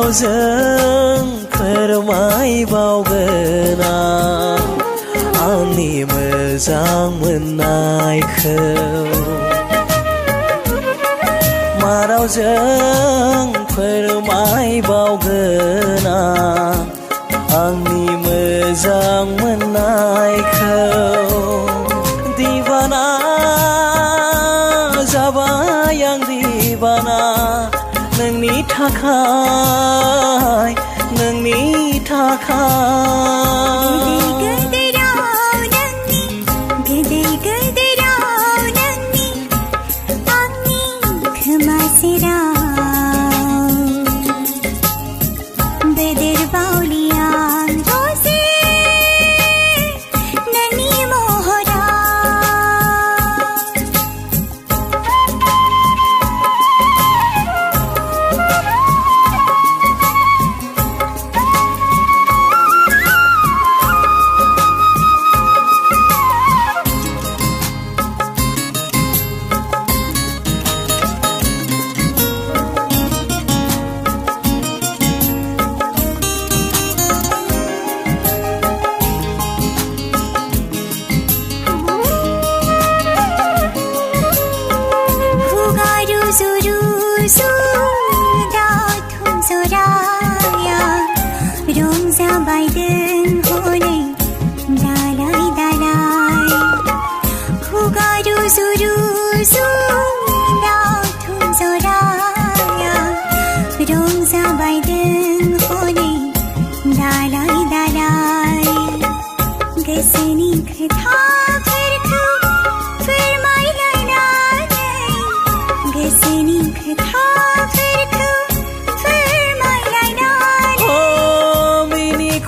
रावजों फोरमायबावगोन आंनि मोजां मोननायखौ मा रावजों फोरमायबावगोन आंनि मोजां मोननायखौ दिवाना जाबाय आं दिवाना नोंनि थाखाय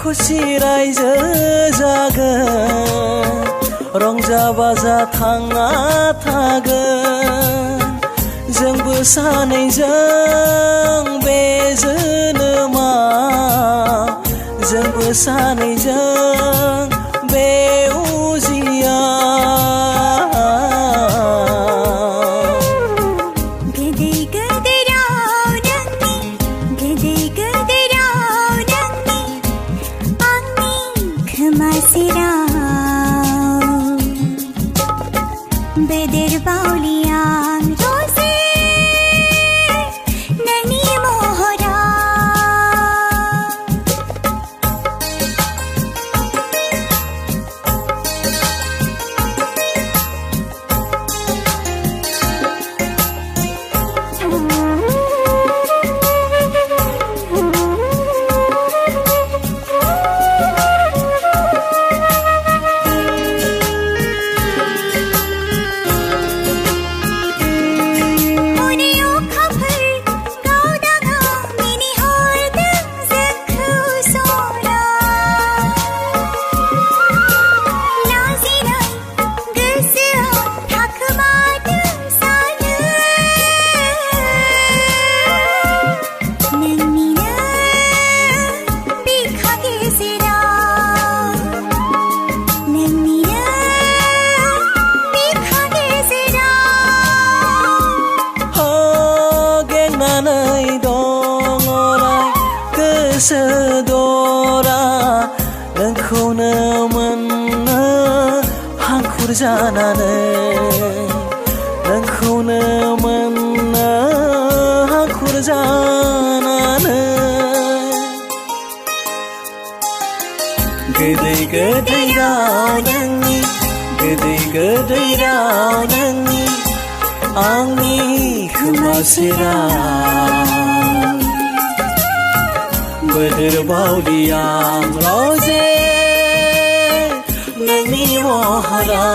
खुसि रायजो जागोन रंजा बाजा थांना थागोन जोंबो सानैजों बे जोनोमा जोंबो सानैजों बे उजिया बेदेर बावलियां रोजे नैनि महरा Sedora nengkौनो मोननो हांखुर जानानै नोंखौनो मोननो हांखुर जानानै गोदै गोदै राव नोंनि गोदै गोदै राव नोंनि आंनि खोमा सेराव बेदेर बावलियां रोजे नोंनि महरा